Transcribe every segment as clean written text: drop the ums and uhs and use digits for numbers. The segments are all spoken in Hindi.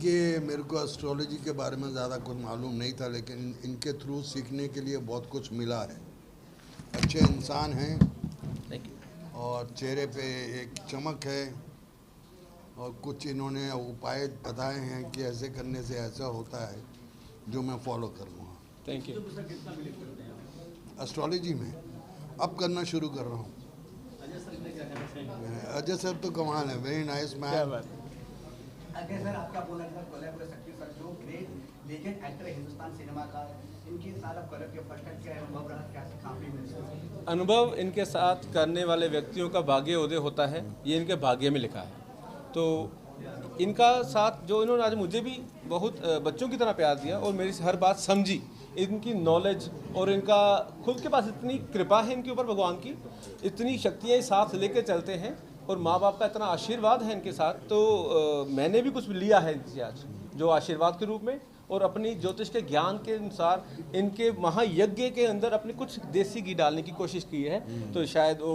देखिए, मेरे को एस्ट्रोलॉजी के बारे में ज़्यादा कुछ मालूम नहीं था, लेकिन इनके थ्रू सीखने के लिए बहुत कुछ मिला है। अच्छे इंसान हैं और चेहरे पे एक चमक है और कुछ इन्होंने उपाय बताए हैं कि ऐसे करने से ऐसा होता है, जो मैं फॉलो करूँगा। Thank you. एस्ट्रोलॉजी में अब करना शुरू कर रहा हूँ। अजय सर तो कमाल है, very nice man. Ajay sir, आपका बोलना था कोलैब कर सकते सर, जो ग्रेट लेजेंड एक्टर है हिंदुस्तान सिनेमा का, इनके साथ आप कोलैब के फर्स्ट टाइम क्या अनुभव रहा, क्या काफी मिलता? अनुभव इनके साथ करने वाले व्यक्तियों का भाग्य उदय होता है, ये इनके भाग्य में लिखा है। तो इनका साथ जो इन्होंने आज मुझे भी बहुत बच्चों की तरह प्यार दिया और मेरी हर बात समझी, इनकी नॉलेज और इनका खुद के पास इतनी कृपा है इनके ऊपर भगवान की, इतनी शक्तियाँ साथ लेके चलते हैं और माँ बाप का इतना आशीर्वाद है इनके साथ। तो मैंने भी कुछ लिया है इनसे आज जो आशीर्वाद के रूप में, और अपनी ज्योतिष के ज्ञान के अनुसार इनके महायज्ञ के अंदर अपनी कुछ देसी घी डालने की कोशिश की है। तो शायद वो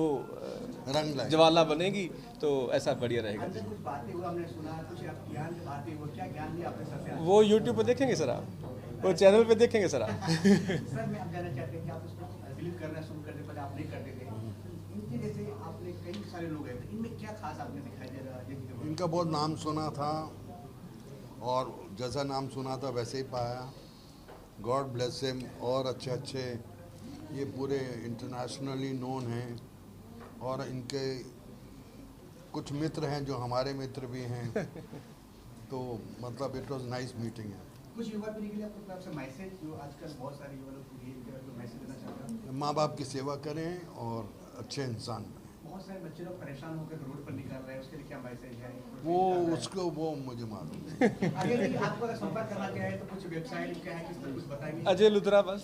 रंग ज्वाला बनेगी, तो ऐसा बढ़िया रहेगा। कुछ बातें हुआ हमने सुना, कुछ ज्ञान की बातें हुआ, क्या ज्ञान दिया आपने सर? वो यूट्यूब पे देखेंगे सर, आप वो चैनल पे देखेंगे सर आप। सर मैं आप जानना चाहते हैं कि आप उसको बिलीव करना शुरू करने पहले आप नहीं करते थे, इनके जैसे आपने कई सारे लोग हैं, तो इनमें क्या खास आपने दिखाई दे रहा है? इनका बहुत नाम सुना था और जैसा नाम सुना था वैसे ही पाया। God bless him. और अच्छे अच्छे ये पूरे इंटरनेशनली नोन हैं और इनके कुछ मित्र हैं जो हमारे मित्र भी हैं। तो मतलब इट वाज नाइस मीटिंग है। कुछ युवा पीढ़ी के लिए आपको आपसे मैसेज, जो आजकल बहुत सारे युवा लोग मैसेज देना चाहते हैं? माँ बाप की सेवा करें और अच्छे इंसान बने। बहुत सारे बच्चे लोग परेशान होकर रोड पर निकल रहे हैं, उसके लिए क्या मैसेज है? वो मुझे मालूम है। अगर आपको अगर संपर्क करना चाहे तो कुछ वेबसाइट क्या है, किस तरह कुछ बताएंगे? अजय लुथरा, बस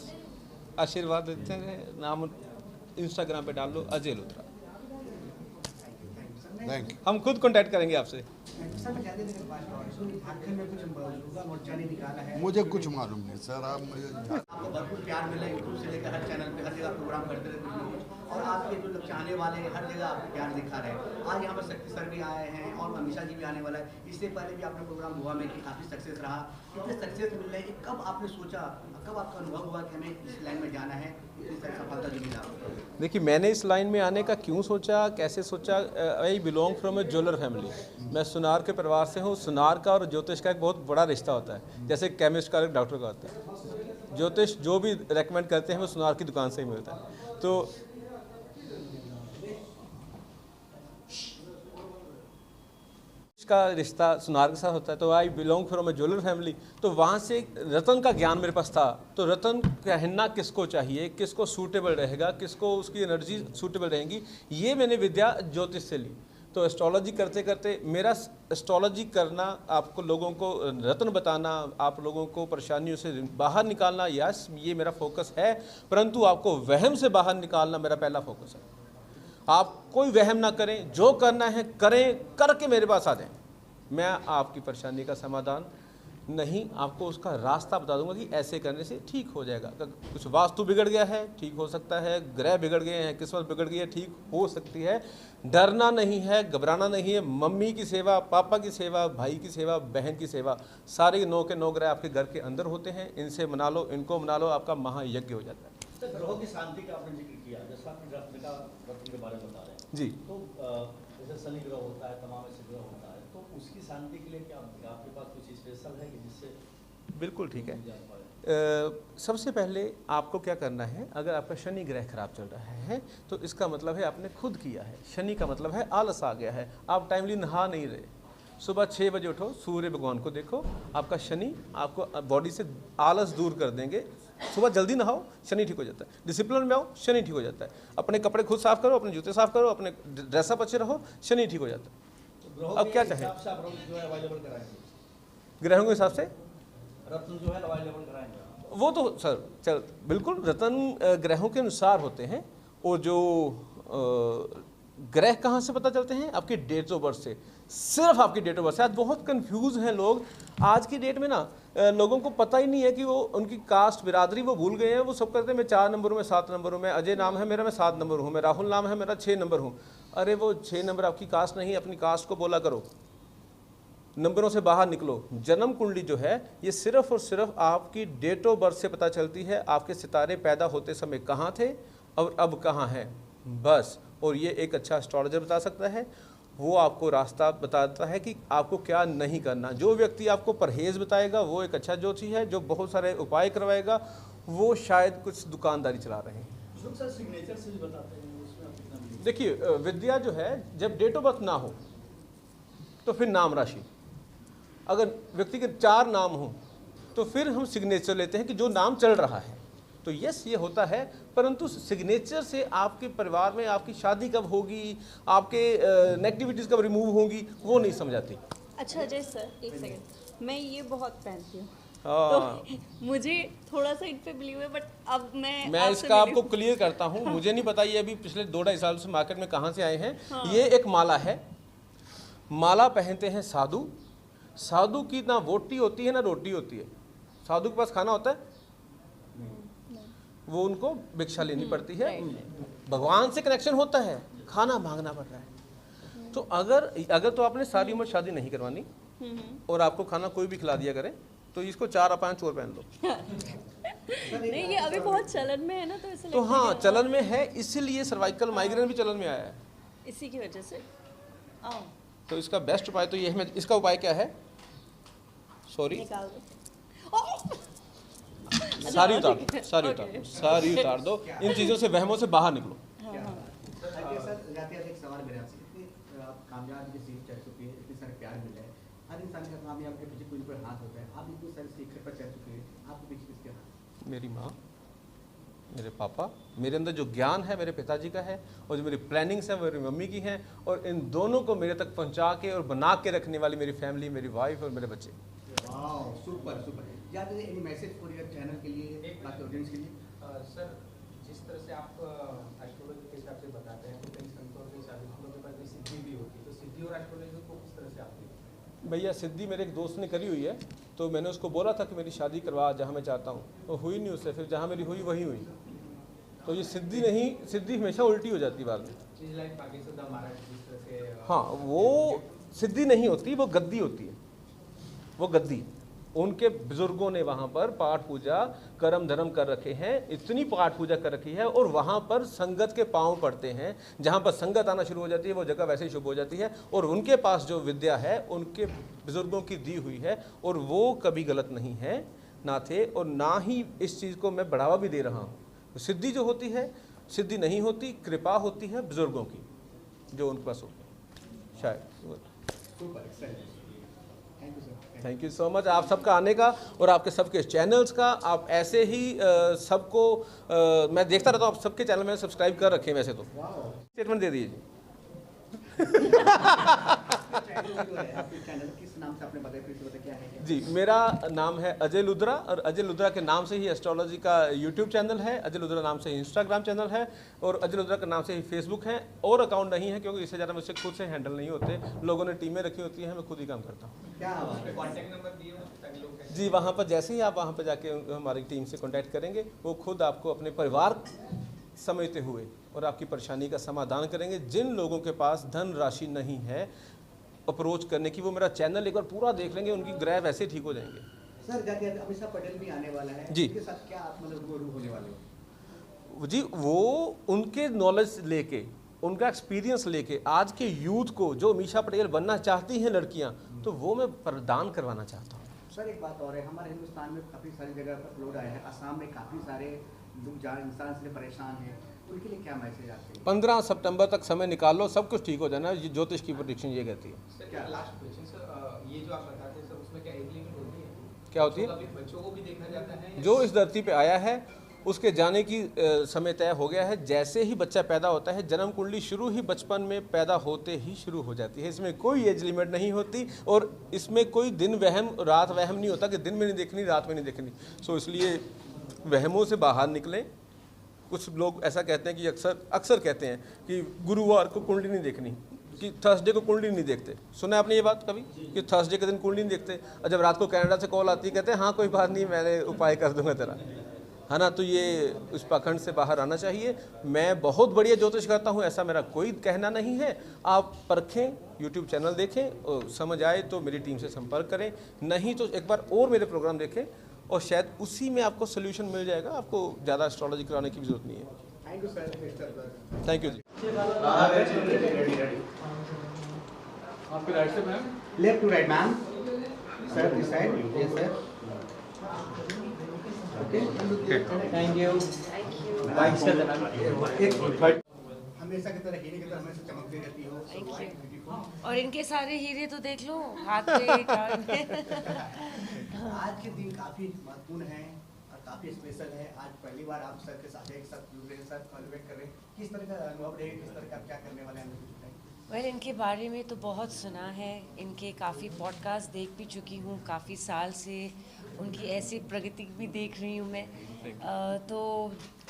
आशीर्वाद देते हैं, नाम इंस्टाग्राम पे डाल लो अजय लुथरा। Thank you. हम खुद कांटेक्ट करेंगे आपसे। सर मैं जानते थे कि झारखंड में कुछ युवा मोर्चा ने निकाला है। मुझे कुछ मालूम नहीं सर, आप मुझे। आपको भरपूर प्यार मिला यूट्यूब से लेकर हर चैनल पे, हर जगह प्रोग्राम करते रहते हैं और आपके जो लोग चाहने वाले हैं हर जगह आपको प्यार दिखा रहे हैं। आज यहाँ पर शक्ति सर भी आए हैं और अमीषा जी भी आने वाला है। इससे पहले भी आपने प्रोग्राम हुआ में कि काफ़ी सक्सेस रहा, इतने सक्सेस मिल रहे हैं, कब आपने सोचा, कब आपका अनुभव हुआ कि हमें इस लाइन में जाना है, इतनी सारी सफलता जो मिला? देखिए, मैंने इस लाइन में आने का क्यों सोचा, कैसे सोचा, I belong from A jeweller family. मैं सुनार के परिवार से हूँ। सुनार का और ज्योतिष का एक बहुत बड़ा रिश्ता होता है, जैसे केमिस्ट का एक डॉक्टर का होता है। ज्योतिष जो भी रेकमेंड करते हैं वो सुनार की दुकान से ही मिलता है। तो का रिश्ता सुनार के साथ होता है। तो I belong from A jeweller family. तो वहाँ से रतन का ज्ञान मेरे पास था। तो रतन कहना किसको चाहिए, किसको सूटेबल रहेगा, किसको उसकी एनर्जी सूटेबल रहेगी, ये मैंने विद्या ज्योतिष से ली। तो एस्ट्रोलॉजी करते करते मेरा एस्ट्रोलॉजी करना, आपको लोगों को रत्न बताना, आप लोगों को परेशानियों से बाहर निकालना, यस ये मेरा फोकस है। परंतु आपको वहम से बाहर निकालना मेरा पहला फोकस है। आप कोई वहम ना करें, जो करना है करें, करके मेरे पास आ जाएं। मैं आपकी परेशानी का समाधान नहीं, आपको उसका रास्ता बता दूंगा कि ऐसे करने से ठीक हो जाएगा। कुछ वास्तु बिगड़ गया है, ठीक हो सकता है। ग्रह बिगड़ गए हैं, किस्मत बिगड़ गई है, ठीक हो सकती है। डरना नहीं है, घबराना नहीं है। मम्मी की सेवा, पापा की सेवा, भाई की सेवा, बहन की सेवा, सारे 9 के 9 ग्रह आपके घर के अंदर होते हैं। इनसे मना लो, इनको मना लो, आपका महायज्ञ हो जाता है। तो ग्रहों की शांति का आपने जिक्र किया, जैसा आपने रत्न के बारे में बता रहे हैं जी। तो जैसे शनि ग्रह होता है, तमाम ऐसे ग्रह होता है, तो उसकी शांति के लिए क्या आपके पास कुछ स्पेशल है कि जिससे? बिल्कुल ठीक है। सबसे पहले आपको क्या करना है, अगर आपका शनि ग्रह खराब चल रहा है तो इसका मतलब है आपने खुद किया है। शनि का मतलब है आलस आ गया है, आप टाइमली नहा नहीं रहे। सुबह 6 बजे उठो, सूर्य भगवान को देखो, आपका शनि आपको बॉडी से आलस दूर कर देंगे। सुबह जल्दी नहाओ, शनि ठीक हो जाता है। डिसिप्लिन में आओ, शनि ठीक हो जाता है। अपने कपड़े खुद साफ करो, अपने जूते साफ करो, अपने ड्रेसअप अच्छे रहो, शनि ठीक हो जाता है। अब क्या चाहे, ग्रहों के हिसाब से रत्न जो है अवेलेबल कराएंगे वो तो सर चल बिल्कुल रत्न ग्रहों के अनुसार होते हैं। और जो ग्रह कहाँ से पता चलते हैं, आपकी डेट ऑफ बर्थ से, सिर्फ आपकी डेट ऑफ बर्थ से। आज बहुत कंफ्यूज हैं लोग आज की डेट में ना, लोगों को पता ही नहीं है कि वो उनकी कास्ट बिरादरी वो भूल गए हैं। वो सब कहते हैं मैं 4 नंबर हूँ, मैं 7 नंबर हूँ, मैं अजय नाम है मेरा, मैं 7 नंबर हूँ, मैं राहुल नाम है मेरा, 6 नंबर हूँ। अरे वो 6 नंबर आपकी कास्ट नहीं, अपनी कास्ट को बोला करो। नंबरों से बाहर निकलो। जन्म कुंडली जो है ये सिर्फ और सिर्फ आपकी डेट ऑफ बर्थ से पता चलती है, आपके सितारे पैदा होते समय कहाँ थे और अब कहाँ हैं, बस। और ये एक अच्छा एस्ट्रोलॉजर बता सकता है, वो आपको रास्ता बताता है कि आपको क्या नहीं करना। जो व्यक्ति आपको परहेज़ बताएगा वो एक अच्छा ज्योतिषी है, जो बहुत सारे उपाय करवाएगा वो शायद कुछ दुकानदारी चला रहे हैं। सर सिग्नेचर से भी बताते हैं, उसमें आप कितना believe देखिए विद्या जो है, जब डेट ऑफ बर्थ ना हो तो फिर नाम राशि, अगर व्यक्ति के 4 नाम हो तो फिर हम सिग्नेचर लेते हैं कि जो नाम चल रहा है। तो यस ये होता है, परंतु सिग्नेचर से आपके परिवार में आपकी शादी कब होगी, आपके नेगेटिविटीज़ कब रिमूव होंगी, वो नहीं समझ आती। अच्छा अजय सर, एक सेकंड, मैं ये बहुत पहनती हूँ हाँ। तो मुझे थोड़ा सा इन पे बिलीव है, बट अब मैं आपसे इसका आपको मिली हूँ। क्लियर करता हूँ। मुझे नहीं पता ये अभी पिछले 2-2.5 साल से मार्केट में कहाँ से आए हैं। ये एक माला है, माला पहनते हैं साधु। साधु की ना वोटी होती है ना रोटी होती है। साधु के पास खाना होता है, वो उनको भिक्षा लेनी पड़ती है। भगवान से कनेक्शन होता है, खाना मांगना पड़ रहा है। तो अगर तो आपने सारी उम्र शादी नहीं करवानी और आपको खाना कोई भी खिला दिया करे तो इसको 4 या 5 और पहन लो। नहीं ये अभी बहुत चलन में है ना, तो इसलिए तो हाँ चलन में है, इसीलिए सर्वाइकल माइग्रेन भी चलन में आया है। इसी की वजह से आओ तो इसका बेस्ट उपाय तो ये है। इसका उपाय क्या है? सॉरी, निकाल दो। ओह! सारी उतार दो, ठीक सारी है, उतार दो, okay. सारी उतार दो। इन चीज़ों से, वहमों से बाहर निकलो। सर जाते एक सवाल मेरे आपसे, इतनी आप कामयाब की सीट चढ़ चुकी है, इतने सारे प्यार मिले हैं, हर इंसान का कामयाब के पीछे कोई कोई हाथ होता है, आप इतनी सारी सीट पर चढ़ चुके हैं, आपके पीछे किसके हाथ? मेरी माँ, मेरे पापा, मेरे अंदर जो ज्ञान है मेरे पिताजी का है, और जो मेरी प्लानिंग्स है वो मेरी मम्मी की हैं, और इन दोनों को मेरे तक पहुंचा के और बना के रखने वाली मेरी फैमिली, मेरी वाइफ और मेरे बच्चे। Wow, super super. जाते any message for your channel के लिए, बाकी ऑडियंस के लिए? सर जिस तरह से आप एस्ट्रोलॉजी के हिसाब से बताते हैं, तो कई संतों के साधुओं के पास भी सिद्धि भी होती है, तो सिद्धि और एस्ट्रोलॉजी को किस तरह से आप देखते हैं? भैया सिद्धि मेरे एक दोस्त ने करी हुई है, तो मैंने उसको बोला था कि मेरी शादी करवा जहाँ मैं चाहता हूँ, वो हुई नहीं उससे। फिर जहाँ मेरी हुई वहीं हुई। तो ये सिद्धि नहीं, सिद्धि हमेशा उल्टी हो जाती है बाद में। चीज लाइक बाकी सुधा महाराज जिस तरह से हाँ, वो सिद्धि नहीं होती, वो गद्दी होती है। वो गद्दी, उनके बुजुर्गों ने वहाँ पर पाठ पूजा कर्म धर्म कर रखे हैं, इतनी पाठ पूजा कर रखी है, और वहाँ पर संगत के पांव पड़ते हैं। जहाँ पर संगत आना शुरू हो जाती है वो जगह वैसे ही शुभ हो जाती है। और उनके पास जो विद्या है उनके बुजुर्गों की दी हुई है, और वो कभी गलत नहीं है, ना थे, और ना ही इस चीज़ को मैं बढ़ावा भी दे रहा हूँ। सिद्धि जो होती है, सिद्धि नहीं होती, कृपा होती है बुजुर्गों की जो उनके पास होती है शायद। Super, excellent. Thank you sir. Thank you so much आप सबका आने का और आपके सबके चैनल्स का। आप ऐसे ही सबको मैं देखता रहता हूँ, आप सबके चैनल मैंने सब्सक्राइब कर रखे हैं वैसे तो। स्टेटमेंट दे दीजिए। आपके चैनल किस नाम से आपने बताया, फिर से बताया क्या है? जी, मेरा नाम है अजय लुद्रा, और अजय लुद्रा के नाम से ही एस्ट्रोलॉजी का यूट्यूब चैनल है, अजय लुद्रा नाम से ही इंस्टाग्राम चैनल है, और अजय लुद्रा के नाम से ही फेसबुक है। और अकाउंट नहीं है क्योंकि इससे ज़्यादा मुझसे खुद से हैंडल नहीं होते, लोगों ने टीमें रखी होती हैं, मैं खुद ही काम करता हूँ। क्या बात है? कॉन्टैक्ट नंबर दिए हो ताकि लोग जी, वहाँ पर जैसे ही आप वहाँ पर जाके हमारी टीम से कॉन्टैक्ट करेंगे, वो खुद आपको अपने परिवार समझते हुए और आपकी परेशानी का समाधान करेंगे। जिन लोगों के पास धन राशि नहीं है अप्रोच करने की, वो मेरा चैनल एक बार पूरा देख लेंगे, उनकी ग्रह वैसे ठीक हो जाएंगे। सर जाते अमीषा पटेल भी आने वाला है जी। उसके साथ क्या आप मतलब गुरु होने वाले हो? जी, वो उनके नॉलेज लेके, उनका एक्सपीरियंस लेके आज के यूथ को, जो अमीषा पटेल बनना चाहती हैं लड़कियां, तो वो मैं प्रदान करवाना चाहता हूँ। सर एक बात और है, हमारे हिंदुस्तान में काफ़ी सारी जगह पर फ्लोड आया है, असम में काफ़ी सारे लोग जहाँ इंसान से परेशान हैं, उनके लिए क्या मैसेज आते हैं? 15 सितंबर तक समय निकाल लो, सब कुछ ठीक हो जाना। ये ज्योतिष की प्रेडिक्शन ये कहती है। सर क्या? लास्ट क्वेश्चन सर, ये जो आप बताते हैं सर, उसमें क्या एज लिमिट होती है? क्या होती है? कभी बच्चों को भी देखा जाता है या- जो इस धरती पे आया है उसके जाने की समय तय हो गया है। जैसे ही बच्चा पैदा होता है, जन्म कुंडली शुरू ही बचपन में पैदा होते ही शुरू हो जाती है। इसमें कोई एज लिमिट नहीं होती, और इसमें कोई दिन वहम रात वहम नहीं होता कि दिन में नहीं देखनी रात में नहीं देखनी। सो इसलिए वहमों से बाहर निकलें। कुछ लोग ऐसा कहते हैं कि अक्सर कहते हैं कि गुरुवार को कुंडली नहीं देखनी, कि थर्सडे को कुंडली नहीं देखते। सुना है आपने ये बात कभी कि थर्सडे के दिन कुंडली नहीं देखते? और जब रात को कनाडा से कॉल आती है, कहते हैं हाँ कोई बात नहीं, मैंने उपाय कर दूंगा तेरा। है ना, तो ये उस पाखंड से बाहर आना चाहिए। मैं बहुत बढ़िया ज्योतिष करता हूँ ऐसा मेरा कोई कहना नहीं है। आप परखें, यूट्यूब चैनल देखें और समझ आए तो मेरी टीम से संपर्क करें, नहीं तो एक बार और मेरे प्रोग्राम देखें और शायद उसी में आपको सोल्यूशन मिल जाएगा। आपको ज़्यादा एस्ट्रोलॉजी कराने की भी जरूरत नहीं है। Thank you sir. Thank you जी। आपके राइट से ma'am, left to right ma'am, sir this side, yes sir, okay thank you. हमेशा की तरह हीरे की तरह हमेशा चमकती रहती हो। Thank और इनके सारे हीरे तो देख लो हाथ पे कान पे। आज के दिन काफी महत्वपूर्ण है और काफी स्पेशल है। आज पहली बार आप सर के साथ एक साथ जुड़ रहे हैं, सर कॉन्वेट कर रहे हैं। किस तरह का अनुभव रहेगा, किस तरह का आप क्या करने वाले हैं? वेल इनके बारे में तो बहुत सुना है, इनके काफ़ी पॉडकास्ट देख भी चुकी हूँ, काफ़ी साल से उनकी ऐसी प्रगति भी देख रही हूँ मैं। तो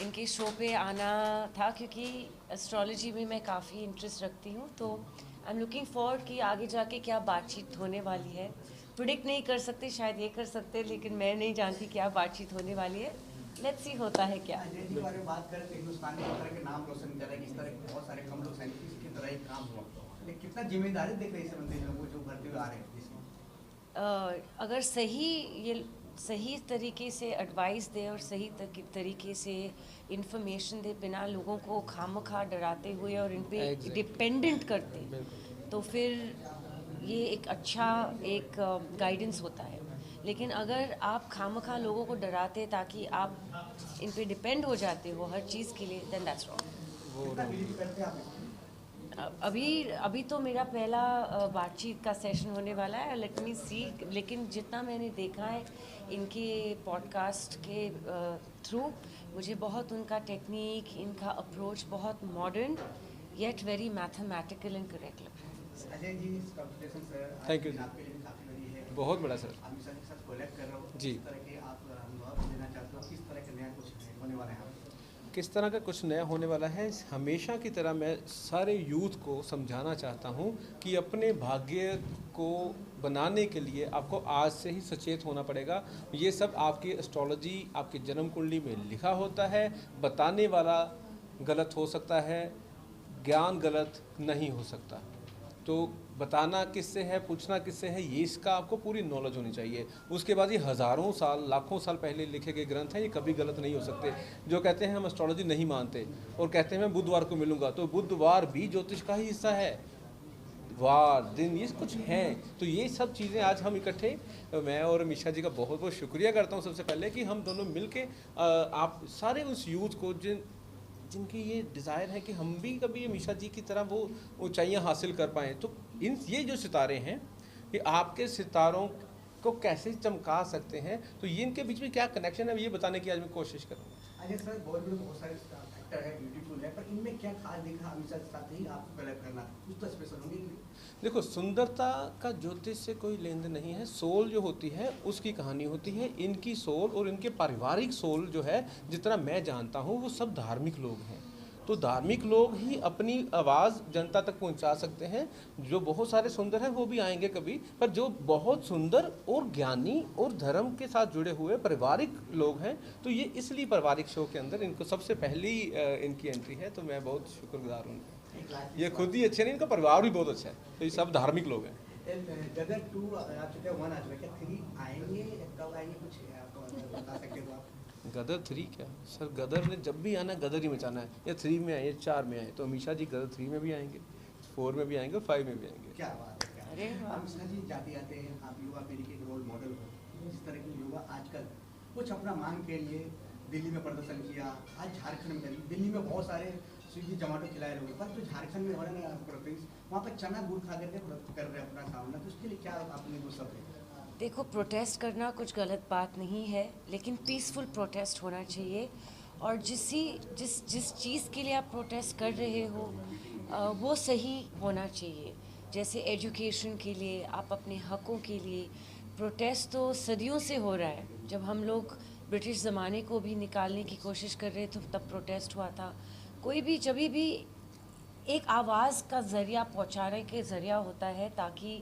इनके शो पे आना था क्योंकि एस्ट्रोलॉजी में मैं काफ़ी इंटरेस्ट रखती हूँ। तो आई एम लुकिंग फॉरवर्ड कि आगे जाके क्या बातचीत होने वाली है। प्रिडिक्ट नहीं कर सकते, शायद ये कर सकते, लेकिन मैं नहीं जानती क्या बातचीत होने वाली है। लेट्स सी होता है क्या। अजय जी के बारे में बात करें तो हिंदुस्तान में इस तरह के नाम रोशन कर रहे हैं, इस तरह के बहुत सारे कम लोग साइंटिस्ट की तरह ही काम हुआ, लेकिन कितना जिम्मेदारी देख रहे हैं संबंधित लोगों जो भरते हुए आ रहे हैं इसमें। अगर सही तरीके से एडवाइस दे और सही तरीके से इंफॉर्मेशन दे, बिना लोगों को खामखा डराते हुए और इन पे डिपेंडेंट करते, तो फिर ये एक अच्छा एक गाइडेंस होता है। लेकिन अगर आप खामखा लोगों को डराते ताकि आप इन पे डिपेंड हो जाते हो हर चीज़ के लिए, देन दैट्स रॉन्ग। अभी तो मेरा पहला बातचीत का सेशन होने वाला है, लेट मी सी। लेकिन जितना मैंने देखा है इनके पॉडकास्ट के थ्रू, मुझे बहुत उनका टेक्निक, इनका अप्रोच बहुत modern yet very mathematical and correct लग रहा है। Ajay ji, congratulation sir. Thank you. आपके लिए काफी बड़ी है, बहुत बड़ा सर। आप सर के साथ कोलैब कर रहे हो जी। किस तरह के आप अनुभव देना चाहते हो, किस तरह का नया कुछ होने वाला है? किस तरह का कुछ नया होने वाला है, हमेशा की तरह मैं सारे यूथ को समझाना चाहता हूँ कि अपने भाग्य को बनाने के लिए आपको आज से ही सचेत होना पड़ेगा। ये सब आपकी एस्ट्रोलॉजी, आपकी जन्म कुंडली में लिखा होता है। बताने वाला गलत हो सकता है, ज्ञान गलत नहीं हो सकता। तो बताना किससे है, पूछना किससे है, ये इसका आपको पूरी नॉलेज होनी चाहिए। उसके बाद ये हज़ारों साल, लाखों साल पहले लिखे गए ग्रंथ हैं, ये कभी गलत नहीं हो सकते। जो कहते हैं हम एस्ट्रोलॉजी नहीं मानते और कहते हैं मैं बुधवार को मिलूंगा, तो बुधवार भी ज्योतिष का ही हिस्सा है। वार दिन ये कुछ हैं। तो ये सब चीज़ें आज हम इकट्ठे, मैं और मिशा जी का बहुत बहुत शुक्रिया करता हूँ सबसे पहले कि हम दोनों मिल के आप सारे उस यूथ को जिनकी ये डिज़ायर है कि हम भी कभी मिशा जी की तरह वो ऊंचाइयां हासिल कर पाएँ। तो ये जो सितारे हैं, ये आपके सितारों को कैसे चमका सकते हैं, तो ये इनके बीच में क्या कनेक्शन है, ये बताने की आज मैं कोशिश करूँगा। अजय सर, बॉलीवुड में बहुत सारे एक्टर है, ब्यूटीफुल है, पर इनमें क्या खास दिखा हमेशा के साथ ही आपको कलेक्ट करना, कुछ तो स्पेशल होंगे? देखो, सुंदरता का ज्योतिष से कोई लेन देन नहीं है। सोल जो होती है उसकी कहानी होती है। इनकी सोल और इनके पारिवारिक सोल जो है, जितना मैं जानता हूँ, वो सब धार्मिक लोग हैं। तो धार्मिक लोग ही अपनी आवाज़ जनता तक पहुंचा सकते हैं। जो बहुत सारे सुंदर हैं वो भी आएंगे कभी, पर जो बहुत सुंदर और ज्ञानी और धर्म के साथ जुड़े हुए पारिवारिक लोग हैं, तो ये इसलिए पारिवारिक शो के अंदर इनको सबसे पहली इनकी एंट्री है। तो मैं बहुत शुक्रगुजार हूँ। ये खुद ही अच्छे नहीं, इनका परिवार भी बहुत अच्छा है। तो ये सब धार्मिक लोग हैं। गदर 2 आ चुका है, 1 आ चुका है, क्या 3 आएंगे, कब आएंगे, कुछ आपको बता सकते हो आप? गदर 3 क्या सर, गदर ने जब भी आना गदर ही मचाना है। या 3 में आए या 4 में आए, तो अमीशा जी गदर 3 में भी आएंगे, 4 में भी आएंगे और 5 में भी आएंगे। क्या बात है, अरे वाह। अमीशा जी जाते जाते हैं, आप युवा पीढ़ी के रोल मॉडल हो। इस तरह के युवा आजकल कुछ अपना मांग के लिए दिल्ली में प्रदर्शन किया, आज झारखंड में, दिल्ली में बहुत सारे स्विगी जोमेटो खिलाए लोगों पर, तो झारखंड में हो रहे हैं प्रोटेस्ट, वहाँ पर चना गुड़ खा करके कर रहे हैं अपना सामना, तो उसके लिए क्या आपने वो सब है? देखो, प्रोटेस्ट करना कुछ गलत बात नहीं है, लेकिन पीसफुल प्रोटेस्ट होना चाहिए। और जिस चीज़ के लिए आप प्रोटेस्ट कर रहे हो वो सही होना चाहिए। जैसे एजुकेशन के लिए, आप अपने हकों के लिए, प्रोटेस्ट तो सदियों से हो रहा है। जब हम लोग ब्रिटिश ज़माने को भी निकालने की कोशिश कर रहे थे तब प्रोटेस्ट हुआ था। कोई भी जब भी एक आवाज़ का ज़रिया पहुंचाने के ज़रिया होता है, ताकि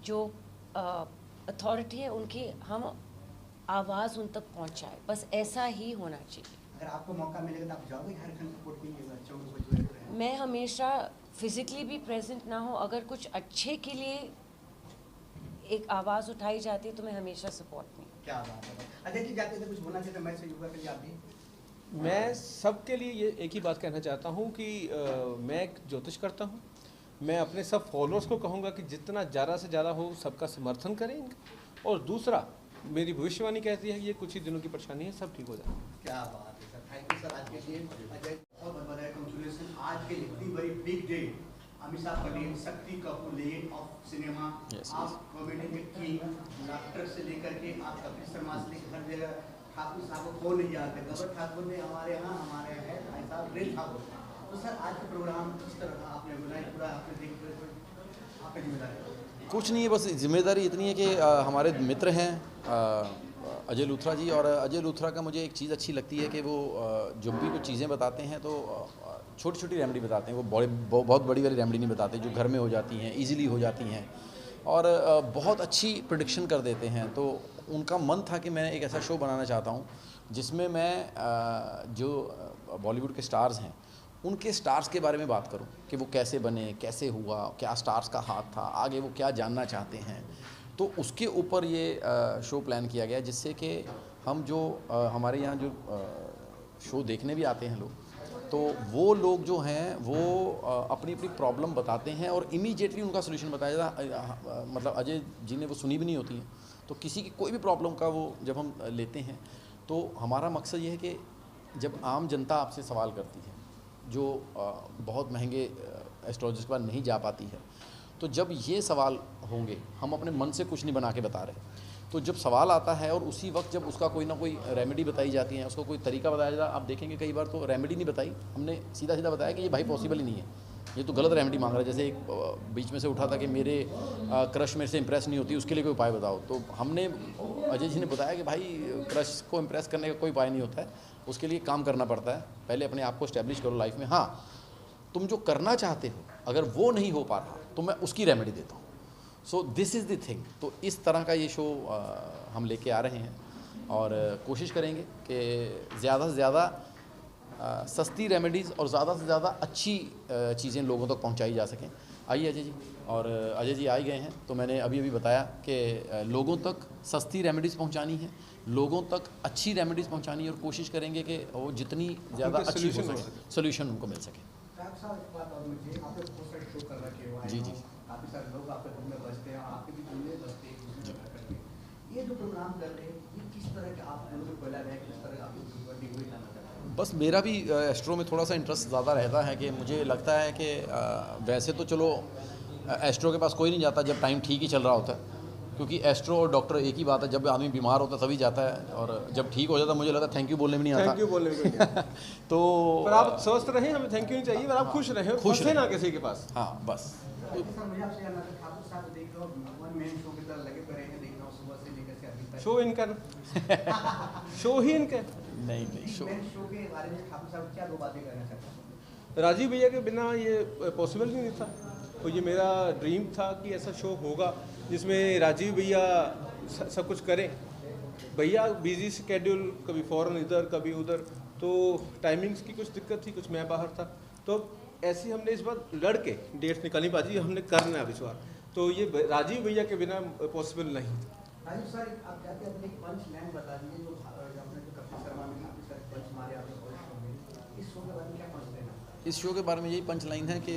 जो अथॉरिटी है उनकी हम आवाज़ उन तक पहुंचाए, बस ऐसा ही होना चाहिए। अगर आपको मौका मिलेगा तो आप जाओगे झारखंड सपोर्ट के लिए बच्चों को जो जुड़े हुए हैं? मैं हमेशा फिजिकली भी प्रेजेंट ना हो, अगर कुछ अच्छे के लिए एक आवाज़ उठाई जाती है तो मैं हमेशा सपोर्ट में। क्या बात है। अजय जी जाते थे कुछ बोलना चाहते हैं मैच से युवा के लिए आप भी? मैं सबके लिए ये एक ही बात कहना चाहता हूँ कि मैं एक ज्योतिष करता हूँ। मैं अपने सब फॉलोअर्स को कहूँगा कि जितना ज़्यादा से ज़्यादा हो सबका समर्थन करेंगे। और दूसरा, मेरी भविष्यवाणी कहती है कि ये कुछ ही दिनों की परेशानी है, सब ठीक हो जाएगा। क्या बात है सर, थैंक यू सर। आज के लिए अजय बहुत बहुत बधाई, कांग्रेचुलेसन। आज के इतनी बड़ी big day, Amisha Patel, Shakti Kapoor, legend of cinema, आप कॉमेडी के किंग, डॉक्टर से लेकर के आप कपिल शर्मा से लेकर हर जगह ठाकुर साहब को कौन नहीं जानते। गबर ठाकुर ने हमारे यहाँ है भाई साहब रेल ठाकुर। तो सर आज का प्रोग्राम किस तरह का आपने बनाया, पूरा आपने देख आपकी जिम्मेदारी? कुछ नहीं है, बस जिम्मेदारी इतनी है कि हमारे मित्र हैं अजय लूथरा जी, और अजय लूथरा का मुझे एक चीज़ अच्छी लगती है कि वो जब भी कुछ चीज़ें बताते हैं तो छोटी छोटी रेमेडी बताते हैं। वो बहुत बड़ी बड़ी रेमेडी नहीं बताते जो घर में हो जाती हैं, इजीली हो जाती हैं, और बहुत अच्छी प्रेडिक्शन कर देते हैं। तो उनका मन था कि मैं एक ऐसा शो बनाना चाहता हूँ जिसमें मैं जो बॉलीवुड के स्टार्स हैं उनके स्टार्स के बारे में बात करूं कि वो कैसे बने, कैसे हुआ, क्या स्टार्स का हाथ था, आगे वो क्या जानना चाहते हैं। तो उसके ऊपर ये शो प्लान किया गया, जिससे कि हम जो हमारे यहाँ जो शो देखने भी आते हैं लोग, तो वो लोग जो हैं वो अपनी अपनी प्रॉब्लम बताते हैं और इमीडिएटली उनका सोल्यूशन बताया जाता। मतलब अजय जी ने वो सुनी भी नहीं होती है, तो किसी की कोई भी प्रॉब्लम का वो जब हम लेते हैं तो हमारा मकसद ये है कि जब आम जनता आपसे सवाल करती है जो बहुत महंगे एस्ट्रोलॉजिस्ट के पास नहीं जा पाती है, तो जब ये सवाल होंगे, हम अपने मन से कुछ नहीं बना के बता रहे, तो जब सवाल आता है और उसी वक्त जब उसका कोई ना कोई रेमेडी बताई जाती है, उसको कोई तरीका बताया जाता है। आप देखेंगे कई बार तो रेमेडी नहीं बताई, हमने सीधा सीधा बताया कि ये भाई पॉसिबल ही नहीं है, ये तो गलत रेमेडी मांग रहा है। जैसे एक बीच में से उठा था कि मेरे क्रश मेरे से इम्प्रेस नहीं होती, उसके लिए कोई उपाय बताओ। तो हमने अजय जी ने बताया कि भाई क्रश को इम्प्रेस करने का कोई उपाय नहीं होता है, उसके लिए काम करना पड़ता है। पहले अपने आप को इस्टेब्लिश करो लाइफ में। हाँ, तुम जो करना चाहते हो अगर वो नहीं हो पा रहा तो मैं उसकी रेमेडी देता हूँ। So this is the thing. तो इस तरह का ये शो हम लेके आ रहे हैं और कोशिश करेंगे कि ज़्यादा से ज़्यादा सस्ती रेमेडीज़ और ज़्यादा से ज़्यादा अच्छी चीज़ें लोगों तक पहुंचाई जा सकें। आइए अजय जी, और अजय जी आ ही गए हैं, तो मैंने अभी बताया कि लोगों तक सस्ती रेमेडीज़ पहुंचानी है, लोगों तक अच्छी रेमेडीज़ पहुंचानी है, और कोशिश करेंगे कि वो जितनी ज़्यादा अच्छी हो सके सोल्यूशन उनको मिल सके। जी जी, काफ़ी सारे लोग आपके घर में बसते हैं और आपके भी घर में बसते हैं। ये जो प्रोग्राम कर रहे हैं ये किस तरह के आप लोगों को बोला गया, किस तरह आप? बस मेरा भी एस्ट्रो में थोड़ा सा इंटरेस्ट ज़्यादा रहता है कि मुझे लगता है कि वैसे तो चलो एस्ट्रो के पास कोई नहीं जाता जब टाइम ठीक ही चल रहा होता है, क्योंकि एस्ट्रो और डॉक्टर एक ही बात है, जब आदमी बीमार होता है तभी जाता है, और जब ठीक हो जाता है मुझे लगता है थैंक यू बोलने में नहीं आता। थैंक यू बोलने में नहीं तो पर आप स्वस्थ रहें, हमें थैंक यू नहीं चाहिए, पर आप खुश रहें, खुश ना किसी के पास। हाँ बस। सर मुझे आपसे जानना था, ठाकुर साहब को देख रहा हूँ वन मैन शो की तरह लगे पड़े हैं, देख रहा हूँ सुबह से लेकर के अभी तक। शो इनका शो ही इनका नहीं शो के बारे में ठाकुर साहब क्या दो बातें करना चाहते हैं? राजीव भैया के बिना ये पॉसिबल ही नहीं था, तो ये मेरा ड्रीम था कि ऐसा शो होगा जिसमें राजीव भैया सब कुछ करें। भैया बिजी शेड्यूल, कभी फ़ौरन इधर कभी उधर, तो टाइमिंग्स की कुछ दिक्कत थी, कुछ मैं बाहर था, तो ऐसे हमने इस बार लड़के डेट्स निकाली, बाजी हमने करना है इस बार, तो ये राजीव भैया के बिना पॉसिबल नहीं। राजीव सर, आप जाते हैं अपने एक पंच लाइन बता दीजिए, जो आपने जो कपिल शर्मा में काफ़ी सारे पंच मारे आपने शो में, इस शो के बारे में क्या पंच देना? इस शो के बारे में यही पंच लाइन है कि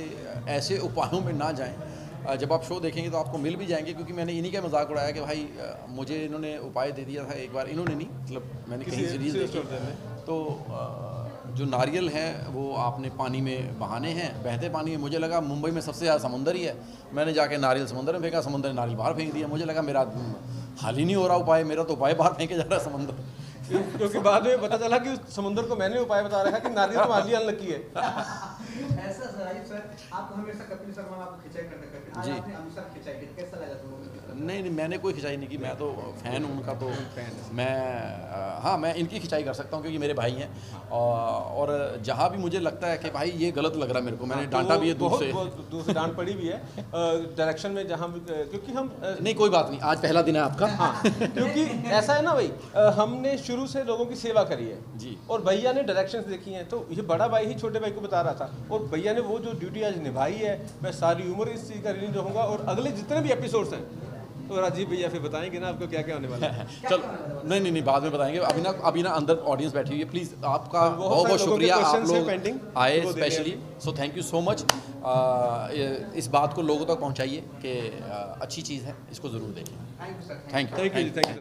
ऐसे उपायों में ना जाएं। जब आप शो देखेंगे तो आपको मिल भी जाएंगे, क्योंकि मैंने इन्हीं का मजाक उड़ाया कि भाई मुझे इन्होंने उपाय दे दिया था एक बार, इन्होंने नहीं, मतलब मैंने कहीं सीरीज देखी, तो जो नारियल हैं वो आपने पानी में बहाने हैं, बहते पानी में। मुझे लगा मुंबई में सबसे ज़्यादा समुंदर ही है, मैंने जाके नारियल समुंदर में फेंका, समुंदर ने नारियल बाहर फेंक दिया। मुझे लगा मेरा हाल ही नहीं हो रहा उपाय, मेरा तो उपाय बाहर फेंके जा रहा है समुंदर। क्योंकि बाद में पता चला कि उस समुंदर को मैंने उपाय बता रखा कि नारियल तुम्हारे लिए अनलकी है। ऐसा सर राजीव सर, आपको हमेशा कपिल शर्मा में आपको खिंचाई करते करते आज जी। आपने अनुसार खिंचाई की, कैसा लगा तुम लोगों को? नहीं नहीं, मैंने कोई खिंचाई नहीं की, मैं तो फ़ैन हूँ उनका, तो मैं हाँ मैं इनकी खिंचाई कर सकता हूँ क्योंकि मेरे भाई हैं। और जहाँ भी मुझे लगता है कि भाई ये गलत लग रहा है मेरे को, मैंने डांटा भी है दूर से। दूर से डांट पड़ी भी है डायरेक्शन में, जहाँ क्योंकि हम नहीं कोई बात नहीं, आज पहला दिन है आपका। हाँ क्योंकि ऐसा है ना भाई, हमने शुरू से लोगों की सेवा करी है जी। और भैया ने डायरेक्शंस देखी हैं, तो ये बड़ा भाई ही छोटे भाई को बता रहा था और भैया ने वो जो ड्यूटी आज निभाई है, मैं सारी उम्र इस चीज़ का ऋणी रहूँगा। और अगले जितने भी एपिसोड्स हैं तो राजीव भैया फिर बताएंगे ना आपको क्या क्या होने वाला है। चलो नहीं बाद में बताएंगे, अभी ना अंदर ऑडियंस बैठी हुई है, प्लीज़ आपका बहुत बहुत बहुत सारे लोगों के शुक्रिया, आप questions हैं लोग pending, आए वो दे रहे हैं specially, so thank you so much. इस बात को लोगों तक पहुंचाइए कि अच्छी चीज़ है, इसको ज़रूर देखें। Thank you sir. Thank you. Thank you.